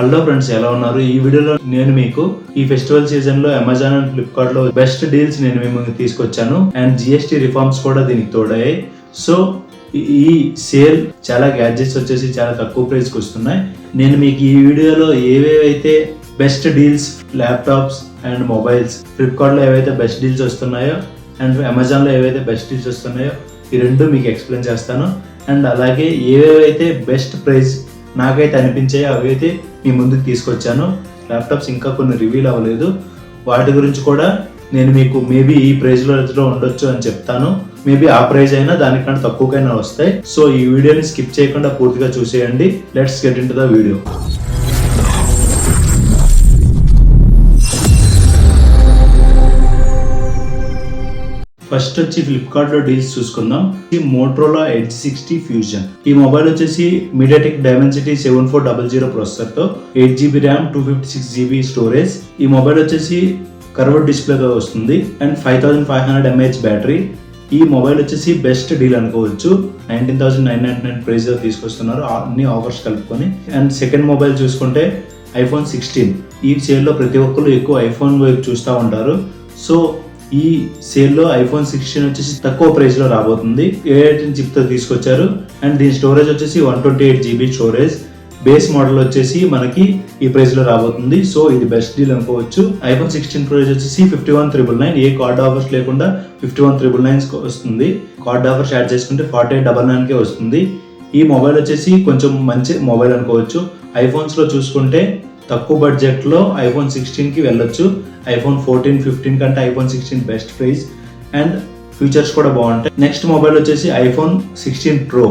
Hello friends, ఎలా ఉన్నారు? ఈ వీడియోలో నేను మీకు ఈ ఫెస్టివల్ సీజన్ లో అమెజాన్ అండ్ ఫ్లిప్కార్ట్ లో బెస్ట్ డీల్స్ నేను మేము తీసుకొచ్చాను. అండ్ జిఎస్టీ రిఫార్మ్స్ కూడా దీనికి తోడయ్యాయి. సో ఈ సేల్ చాలా గ్యాడ్జెట్స్ వచ్చేసి చాలా తక్కువ ప్రైస్ కి వస్తున్నాయి. నేను మీకు ఈ వీడియోలో ఏవేవైతే best deals laptops and mobiles, Flipkart లో ఏవైతే బెస్ట్ డీల్స్ వస్తున్నాయో అండ్ అమెజాన్ లో ఏవైతే బెస్ట్ డీల్స్ వస్తున్నాయో ఈ రెండు మీకు ఎక్స్ప్లెయిన్ చేస్తాను. అండ్ అలాగే ఏవేవైతే బెస్ట్ ప్రైస్ నాకైతే అనిపించాయో అవైతే మీ ముందుకు తీసుకొచ్చాను. ల్యాప్టాప్స్ ఇంకా కొన్ని రివీల్ అవ్వలేదు, వాటి గురించి కూడా నేను మీకు మేబీ ఈ ప్రైస్లో ఉండొచ్చు అని చెప్తాను. మేబీ ఆ ప్రైస్ అయినా దానికంటే తక్కువకైనా వస్తాయి. సో ఈ వీడియోని స్కిప్ చేయకుండా పూర్తిగా చూసేయండి. Let's get in to the video. First వచ్చి ఫ్లిప్కార్ట్ లో డీల్స్ చూసుకుందాం. ఈ మోటరోలా ఎడ్జ్ 60 ఫ్యూజన్. ఈ మొబైల్ వచ్చేసి మీడియాటెక్ డైమెన్సిటీ 7400 ప్రాసెసర్ తో 8GB ర్యామ్ 256GB స్టోరేజ్. ఈ మొబైల్ వచ్చేసి కర్వ్డ్ డిస్ప్లేతో వస్తుంది అండ్ 5500 mAh బ్యాటరీ. ఈ మొబైల్ వచ్చేసి బెస్ట్ డీల్ అనుకోవచ్చు. 19,999 ప్రైస్ తీసుకొస్తున్నారు, అన్ని ఆఫర్స్ కలుపుకొని. అండ్ సెకండ్ మొబైల్ చూసుకుంటే iPhone 16. ఈ సేల్ లో ప్రతి ఒక్కరు ఎక్కువ ఐఫోన్ వైపు చూస్తూ ఉంటారు. సో ఈ సేల్లో iPhone 16 వచ్చేసి తక్కువ ప్రైస్ లో రాబోతుంది. A18 చిప్ తో తీసుకొచ్చారు అండ్ దీని స్టోరేజ్ వచ్చేసి 128GB స్టోరేజ్. బేస్ మోడల్ వచ్చేసి మనకి ఈ ప్రైస్ లో రాబోతుంది. సో ఇది బెస్ట్ డీల్ అనుకోవచ్చు. iPhone 16 ప్రైస్ వచ్చేసి 51,999. ఏ కార్డ్ ఆఫర్స్ లేకుండా 51,999 వస్తుంది. కార్డ్ ఆఫర్స్ యాడ్ చేసుకుంటే 48,999 కే వస్తుంది. ఈ మొబైల్ వచ్చేసి కొంచెం మంచి మొబైల్ అనుకోవచ్చు. ఐఫోన్స్ లో చూసుకుంటే తక్కువ బడ్జెట్ లో iPhone 16 కి వెళ్ళొచ్చు. iPhone 14, 15 కంటే iPhone 16 best price and features కూడా బాగుంటాయి. నెక్స్ట్ మొబైల్ వచ్చేసి iPhone 16 Pro.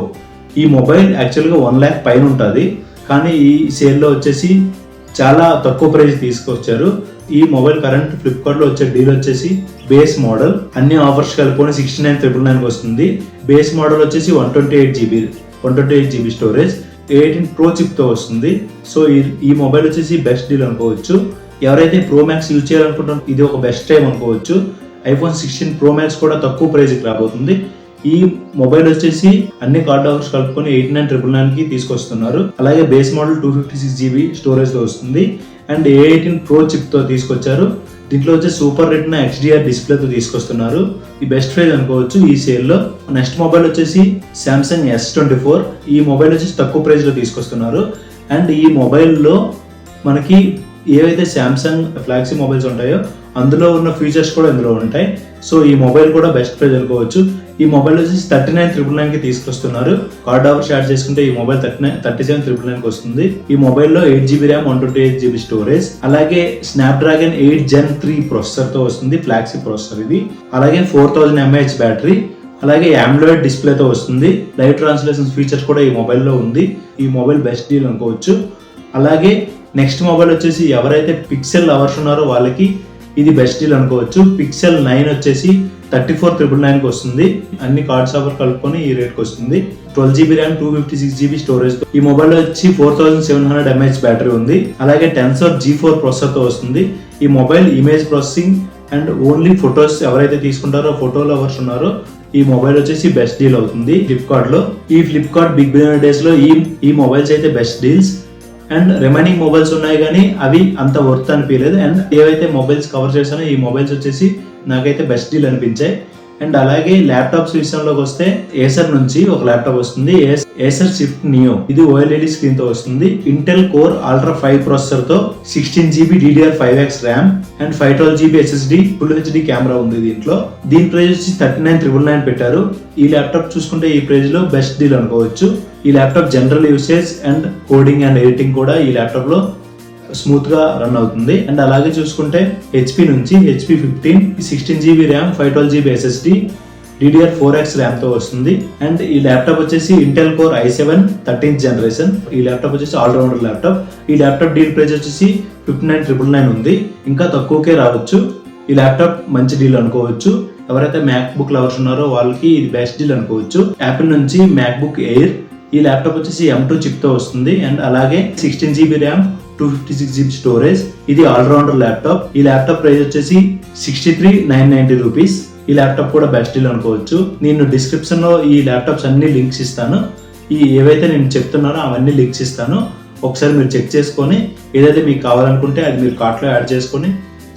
ఈ మొబైల్ యాక్చువల్గా 1 lakh పైన ఉంటుంది, కానీ ఈ సేల్లో వచ్చేసి చాలా తక్కువ ప్రైస్ తీసుకొచ్చారు. ఈ మొబైల్ కరెంట్ ఫ్లిప్కార్ట్ లో వచ్చే డీల్ వచ్చేసి బేస్ మోడల్ అన్ని ఆఫర్స్ కలుపుకొని 69,999 వస్తుంది. బేస్ మోడల్ వచ్చేసి 128GB storage. A18 Pro chip తో వస్తుంది. సో ఈ మొబైల్ వచ్చేసి బెస్ట్ డీల్ అనుకోవచ్చు. ఎవరైతే Pro Max యూజ్ చేయాలనుకుంటున్నారో ఇది ఒక బెస్ట్ టైం అనుకోవచ్చు. iPhone 16 Pro Max కూడా తక్కువ ప్రైస్ కి రాబోతుంది. ఈ మొబైల్ వచ్చేసి అన్ని కార్డ్ ఆఫర్స్ కలుపుకొని 89,999 కి తీసుకొస్తున్నారు. అలాగే బేస్ మోడల్ 256GB స్టోరేజ్ తో వస్తుంది అండ్ A18 Pro చిప్ తో తీసుకొచ్చారు. దీంట్లో వచ్చి సూపర్ రెటినా HDR డిస్ప్లేతో తీసుకొస్తున్నారు. ఈ బెస్ట్ ప్రైస్ అనుకోవచ్చు ఈ సేల్లో. నెక్స్ట్ మొబైల్ వచ్చేసి Samsung S24. ఈ మొబైల్ వచ్చేసి తక్కువ ప్రైస్ లో తీసుకొస్తున్నారు అండ్ ఈ మొబైల్లో మనకి ఏవైతే శాంసంగ్ ఫ్లాగ్షిప్ మొబైల్స్ ఉంటాయో అందులో ఉన్న ఫీచర్స్ కూడా ఇందులో ఉంటాయి. సో ఈ మొబైల్ కూడా బెస్ట్ ప్రైస్ అనుకోవచ్చు. ఈ మొబైల్ వచ్చేసి 39,999 కి తీసుకొస్తున్నారు. కార్డ్ ఆఫర్ షేర్ చేసుకుంటే ఈ మొబైల్ 37,999 కి వస్తుంది. ఈ మొబైల్లో 8GB ర్యామ్ 128GB స్టోరేజ్, అలాగే స్నాప్డ్రాగన్ 8 Gen 3 ప్రాసెసర్ తో వస్తుంది. ఫ్లాగ్షిప్ ప్రాసెసర్ ఇది. అలాగే 4000 mAh బ్యాటరీ, అలాగే AMOLED డిస్ప్లేతో వస్తుంది. లైవ్ ట్రాన్స్లేషన్ ఫీచర్స్ కూడా ఈ మొబైల్లో ఉంది. ఈ మొబైల్ బెస్ట్ డీల్ అనుకోవచ్చు. అలాగే నెక్స్ట్ మొబైల్ వచ్చేసి ఎవరైతే పిక్సెల్ లవర్స్ ఉన్నారో వాళ్ళకి ఇది బెస్ట్ డీల్ అనుకోవచ్చు. Pixel 9 వచ్చేసి 34,999 కి వస్తుంది. అన్ని కార్డ్స్ ఆఫర్ కలుపుకొని ఈ రేట్ కి వస్తుంది. 12GB RAM 256GB storage. ఈ మొబైల్ వచ్చి 4700 mAh బ్యాటరీ ఉంది. అలాగే Tensor G4 ప్రాసెసర్ తో వస్తుంది. ఈ mobile image processing and only photos ఎవరైతే తీసుకుంటారో ఫోటో లవర్స్ ఉన్నారో ఈ మొబైల్ వచ్చేసి బెస్ట్ డీల్ అవుతుంది ఫ్లిప్కార్ట్ లో. ఈ ఫ్లిప్కార్ట్ బిగ్ బిలియన్ డేస్ లో ఈ మొబైల్స్ అయితే best deals. And remaining mobiles ఉన్నాయి కానీ అవి అంత వర్త్ అనిపించలేదు. అండ్ ఏవైతే మొబైల్స్ కవర్ చేశానో ఈ మొబైల్స్ వచ్చేసి నాకైతే బెస్ట్ డీల్ అనిపించాయి. అండ్ అలాగే ల్యాప్టాప్స్ విషయంలోకి వస్తే ఏసర్ నుంచి ఒక ల్యాప్టాప్ వస్తుంది, ఏసర్ షిఫ్ట్ నియో. ఇది OLED స్క్రీన్ తో వస్తుంది. ఇంటెల్ కోర్ అల్ట్రా 5 ప్రాసెసర్ తో 16GB DDR5X RAM and 512GB SSD full HD camera ఉంది దీంట్లో. దీని ప్రైస్ వచ్చి 39,999 పెట్టారు. ఈ ల్యాప్టాప్ చూసుకుంటే ఈ ప్రైస్ లో బెస్ట్ డీల్ అనుకోవచ్చు. ఈ laptop general usage and coding and editing కూడా ఈ ల్యాప్టాప్ లో స్మూత్ గా రన్ అవుతుంది. అండ్ అలాగే చూసుకుంటే HP నుంచి HP 15 16GB RAM 512GB SSD DDR4X RAM తో వస్తుంది. అండ్ ఈ ల్యాప్టాప్ వచ్చేసి Intel core i7 13th generation. ఈ ల్యాప్టాప్ వచ్చేసి ఆల్రౌండర్ ల్యాప్టాప్. ఈ ల్యాప్టాప్ డీల్ ప్రైస్ వచ్చేసి 59,999 ఉంది. ఇంకా తక్కువకే రావచ్చు. ఈ ల్యాప్టాప్ మంచి డీల్ అనుకోవచ్చు. ఎవరైతే MacBook లవర్స్ ఉన్నారో వాళ్ళకి ఇది బెస్ట్ డీల్ అనుకోవచ్చు. యాపిల్ నుంచి MacBook Air. ఈ ల్యాప్టాప్ వచ్చేసి M2 చిప్ తో వస్తుంది అండ్ అలాగే 16GB ర్యామ్ 256GB స్టోరేజ్. ఇది ఆల్రౌండర్ ల్యాప్టాప్. ఈ ల్యాప్టాప్ ప్రైస్ వచ్చేసి 63,990 రూపీస్. ఈ ల్యాప్టాప్ కూడా బెస్ట్ డీల్ అనుకోవచ్చు. నేను డిస్క్రిప్షన్ లో ఈ ల్యాప్టాప్స్ అన్ని లింక్స్ ఇస్తాను. ఈ ఏవైతే నేను చెప్తున్నానో అవన్నీ లింక్స్ ఇస్తాను. ఒకసారి మీరు చెక్ చేసుకొని ఏదైతే మీకు కావాలనుకుంటే అది మీరు కార్ట్లో యాడ్ చేసుకొని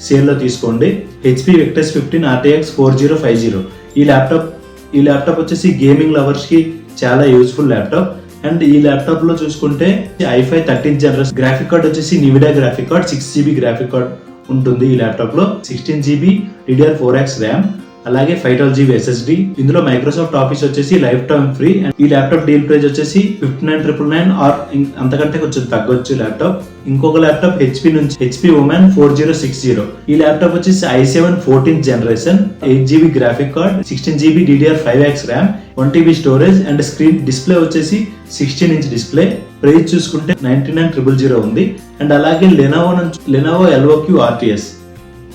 సేల్లో తీసుకోండి. హెచ్పి వెక్టర్స్ 15 RTX 4050 ఈ ల్యాప్టాప్ వచ్చేసి గేమింగ్ లవర్స్కి చాలా యూస్ఫుల్ ల్యాప్టాప్. అండ్ ఈ ల్యాప్టాప్ లో చూసుకుంటే i5 13th generation graphic card వచ్చేసి Nvidia graphic card 6GB graphic card ఉంటుంది. ఈ ల్యాప్టాప్ లో 16GB DDR4X ర్యామ్, అలాగే 512GB SSD. ఇందులో మైక్రోసాఫ్ట్ ఆఫీస్ వచ్చేసి లైఫ్ టైమ్ ఫ్రీ. ఈ ల్యాప్టాప్ డీల్ ప్రైస్ వచ్చేసి 59,999 ఆర్ అంతకంటే కొంచెం తగ్గొచ్చు ల్యాప్టాప్. ఇంకొక ల్యాప్టాప్ HP Omen 4060. ఈ ల్యాప్టాప్ వచ్చేసి i7 14th generation 8GB graphic card, 16GB DDR5X RAM, 1TB storage and screen display వచ్చేసి 16" డిస్ప్లే. ప్రైస్ చూసుకుంటే 99,000 ఉంది. అండ్ అలాగే లెనోవో LOQ RTS.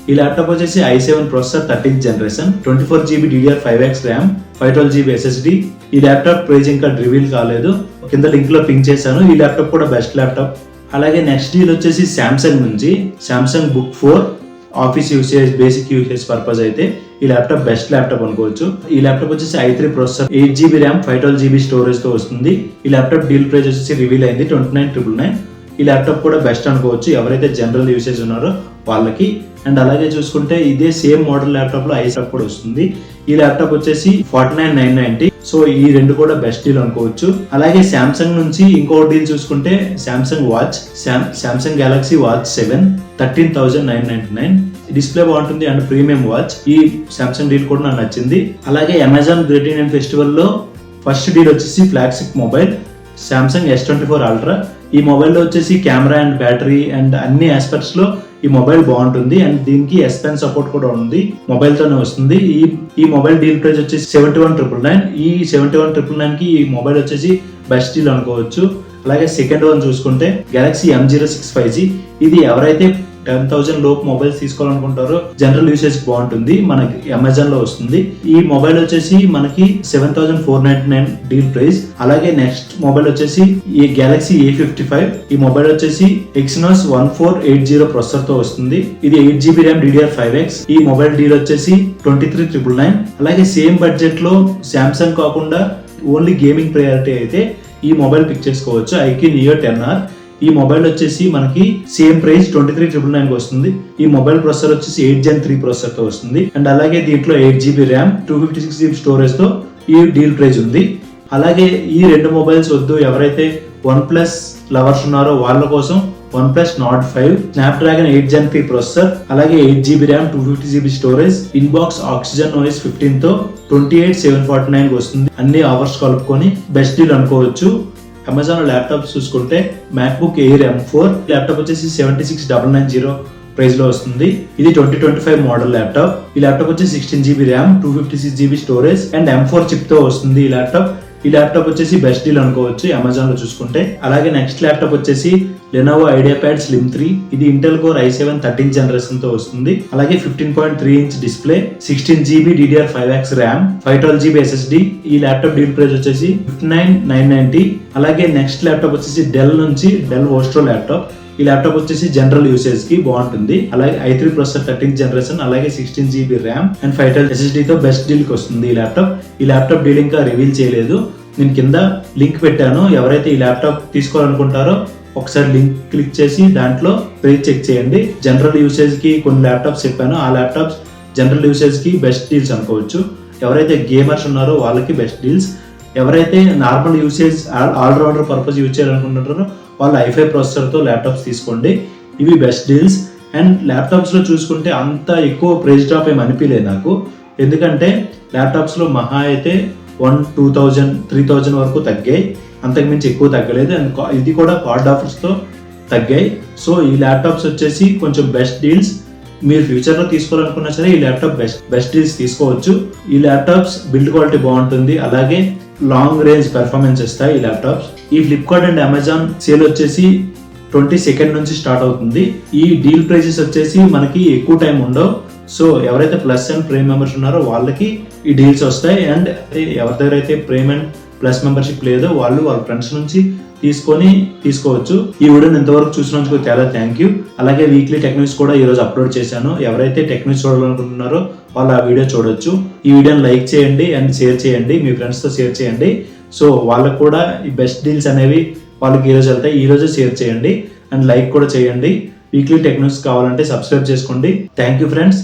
ఈ ల్యాప్టాప్ వచ్చేసి i7 processor 13th generation 24GB DDR5X RAM, 512GB SSD. ఈ laptop price ఇంకా reveal కాలేదు, కింద లింక్ లో పింక్ చేశాను. ఈ ల్యాప్టాప్ కూడా బెస్ట్ ల్యాప్టాప్. అలాగే నెక్స్ట్ డీల్ వచ్చేసి సామ్సంగ్ నుంచి Samsung book 4 office usage, basic usage purpose అయితే ఈ ల్యాప్టాప్ బెస్ట్ ల్యాప్టాప్ అనుకోవచ్చు. ఈ ల్యాప్టాప్ వచ్చేసి i3 processor 8GB RAM 512GB storage తో వస్తుంది. ఈ ల్యాప్టాప్ డీల్ ప్రైస్ వచ్చేసి రివీల్ అయింది 29,999. ఈ ల్యాప్టాప్ కూడా బెస్ట్ అనుకోవచ్చు ఎవరైతే జనరల్ యూసేజ్ ఉన్నారో వాళ్ళకి. అండ్ అలాగే చూసుకుంటే ఇదే సేమ్ మోడల్ ల్యాప్టాప్ లో i7 కూడా వస్తుంది. ఈ ల్యాప్టాప్ వచ్చేసి 49,990. సో ఈ రెండు కూడా బెస్ట్ డీల్ అనుకోవచ్చు. అలాగే సామ్సంగ్ నుంచి ఇంకో డీల్ చూసుకుంటే సామ్సంగ్ గెలాక్సీ వాచ్ 7 13,999. డిస్ప్లే బాగుంటుంది అండ్ ప్రీమియం వాచ్. ఈ సామ్సంగ్ డీల్ కూడా నాకు నచ్చింది. అలాగే అమెజాన్ గ్రేట్ ఇండియన్ ఫెస్టివల్ లో ఫస్ట్ డీల్ వచ్చేసి flagship mobile Samsung S24 Ultra. ఈ మొబైల్లో వచ్చేసి కెమెరా అండ్ బ్యాటరీ అండ్ అన్ని ఆస్పెక్ట్స్ లో ఈ మొబైల్ బాగుంటుంది. అండ్ దీనికి S Pen సపోర్ట్ కూడా ఉంది, మొబైల్ తోనే వస్తుంది. ఈ మొబైల్ డీల్ ప్రైస్ వచ్చేసి 71,999. ఈ 71,999 కి ఈ మొబైల్ వచ్చేసి బెస్ట్ డీల్ అనుకోవచ్చు. అలాగే సెకండ్ వన్ చూసుకుంటే గెలాక్సీ M06 5G. ఇది ఎవరైతే 10,000 లోపు మొబైల్స్ తీసుకోవాలనుకుంటారో జనరల్ యూసేజ్ బాగుంటుంది, మనకి అమెజాన్ లో వస్తుంది. ఈ మొబైల్ వచ్చేసి మనకి 7,499 డీల్ ప్రైస్. అలాగే నెక్స్ట్ మొబైల్ వచ్చేసి ఈ గెలాక్సీ A55. ఈ మొబైల్ వచ్చేసి Exynos 1480 ప్రాసెసర్ తో వస్తుంది. ఇది 8GB ర్యామ్ DDR5X. ఈ మొబైల్ డీల్ వచ్చేసి 23,999. అలాగే సేమ్ బడ్జెట్ లో సామ్సంగ్ కాకుండా ఓన్లీ గేమింగ్ ప్రయారిటీ అయితే ఈ మొబైల్ పిక్ చేసుకోవచ్చు, iQ Neo 10R. ఈ మొబైల్ వచ్చేసి మనకి సేమ్ ప్రైస్ 23,999 వస్తుంది. ఈ మొబైల్ ప్రాసెసర్ వచ్చేసి 8 Gen 3 ప్రాసెసర్ తో వస్తుంది. అండ్ అలాగే దీంట్లో 8GB ర్యామ్ 256GB స్టోరేజ్ తో ఈ డీల్ ప్రైస్ ఉంది. అలాగే ఈ రెండు మొబైల్స్ వద్దు ఎవరైతే OnePlus లవర్స్ ఉన్నారో వాళ్ళ కోసం OnePlus Nord 5 Snapdragon 8 Gen 3 processor, అలాగే 8GB RAM 256GB storage, inbox Oxygen OS 15 తో 28,749 వస్తుంది. అన్ని ఆఫర్స్ కలుపుకొని బెస్ట్ డీల్ అనుకోవచ్చు. అమెజాన్ ల్యాప్టాప్స్ చూసుకుంటే MacBook Air M4 ల్యాప్టాప్ వచ్చేసి 76,990 ప్రైస్ లో వస్తుంది. ఇది 2025 మోడల్ ల్యాప్టాప్. ఈ ల్యాప్టాప్ వచ్చి 16GB RAM 256GB storage and M4 chip తో వస్తుంది. ఈ ల్యాప్టాప్ వచ్చేసి బెస్ట్ డీల్ అనుకోవచ్చు అమెజాన్ లో చూసుకుంటే. అలాగే నెక్స్ట్ ల్యాప్టాప్ వచ్చేసి Lenovo IdeaPad Slim 3. ఇది Intel Core i7 13th generation తో వస్తుంది. అలాగే 15.3" display, 16GB DDR5X RAM, 512GB SSD. ఈ ల్యాప్టాప్ డీల్ ప్రైస్ వచ్చేసి 59,990. అలాగే నెక్స్ట్ ల్యాప్టాప్ వచ్చేసి డెల్ నుంచి డెల్ వోస్ట్రో ల్యాప్టాప్. ఈ ల్యాప్టాప్ వచ్చేసి జనరల్ యూసేజ్ కి బాగుంటుంది. అలాగే i3 ప్రాసెసర్ 13th జనరేషన్, అలాగే 16GB ర్యామ్ అండ్ 512 SSD తో బెస్ట్ డీల్ కి వస్తుంది ఈ ల్యాప్టాప్ డీల్ ఇంకా రివీల్ చేయలేదు. నేను కింద లింక్ పెట్టాను, ఎవరైతే ఈ ల్యాప్టాప్ తీసుకోవాలనుకుంటారో ఒకసారి లింక్ క్లిక్ చేసి దాంట్లో ప్రైస్ చెక్ చేయండి. జనరల్ యూసేజ్ కి కొన్ని ల్యాప్టాప్స్ చెప్పాను, ఆ ల్యాప్టాప్స్ జనరల్ యూసేజ్ కి బెస్ట్ డీల్స్ అనుకోవచ్చు. ఎవరైతే గేమర్స్ ఉన్నారో వాళ్ళకి బెస్ట్ డీల్స్. ఎవరైతే normal usage allrounder purpose use చేయాలనుకుంటున్నారో వాళ్ళు i5 ప్రాసెసర్తో ల్యాప్టాప్స్ తీసుకోండి. ఇవి బెస్ట్ డీల్స్. అండ్ ల్యాప్టాప్స్లో చూసుకుంటే అంత ఎక్కువ ప్రైస్ డ్రాప్ ఏమి అనిపించలేదు నాకు, ఎందుకంటే ల్యాప్టాప్స్లో మహా అయితే 1,000-2,000 3,000 వరకు తగ్గాయి, అంతకుమించి ఎక్కువ తగ్గలేదు. అండ్ ఇది కూడా కార్డ్ ఆఫర్స్తో తగ్గాయి. సో ఈ ల్యాప్టాప్స్ వచ్చేసి కొంచెం బెస్ట్ డీల్స్. మీరు ఫ్యూచర్లో తీసుకోవాలనుకున్నా సరే ఈ ల్యాప్టాప్ బెస్ట్ డీల్స్ తీసుకోవచ్చు. ఈ ల్యాప్టాప్స్ బిల్డ్ క్వాలిటీ బాగుంటుంది, అలాగే లాంగ్ రేంజ్ పెర్ఫార్మెన్స్ ఇస్తాయి ఈ ల్యాప్టాప్స్. ఈ ఫ్లిప్కార్ట్ అండ్ అమెజాన్ సేల్ వచ్చేసి 22nd నుంచి స్టార్ట్ అవుతుంది. ఈ డీల్ ప్రైసెస్ వచ్చేసి మనకి ఎక్కువ టైం ఉండవు. సో ఎవరైతే ప్లస్ అండ్ ప్రైమ్ మెంబర్స్ ఉన్నారో వాళ్ళకి ఈ డీల్స్ వస్తాయి. అండ్ ఎవరి దగ్గర అయితే ప్రైమ్ అండ్ ప్లస్ మెంబర్షిప్ లేదో వాళ్ళు వాళ్ళ ఫ్రెండ్స్ నుంచి తీసుకోవచ్చు. ఈ వీడియోని ఇంతవరకు చూసినందుకు చాలా థ్యాంక్ యూ. అలాగే వీక్లీ టెక్ న్యూస్ కూడా ఈరోజు అప్లోడ్ చేశాను. ఎవరైతే టెక్ న్యూస్ చూడాలనుకుంటున్నారో వాళ్ళు ఆ వీడియో చూడొచ్చు. ఈ వీడియోని లైక్ చేయండి అండ్ షేర్ చేయండి, మీ ఫ్రెండ్స్తో షేర్ చేయండి. సో వాళ్ళకు కూడా ఈ బెస్ట్ డీల్స్ అనేవి వాళ్ళకి ఈ రోజు వెళ్తాయి. ఈ రోజే షేర్ చేయండి అండ్ లైక్ కూడా చేయండి. వీక్లీ టెక్ న్యూస్ కావాలంటే సబ్స్క్రైబ్ చేసుకోండి. Thank you friends.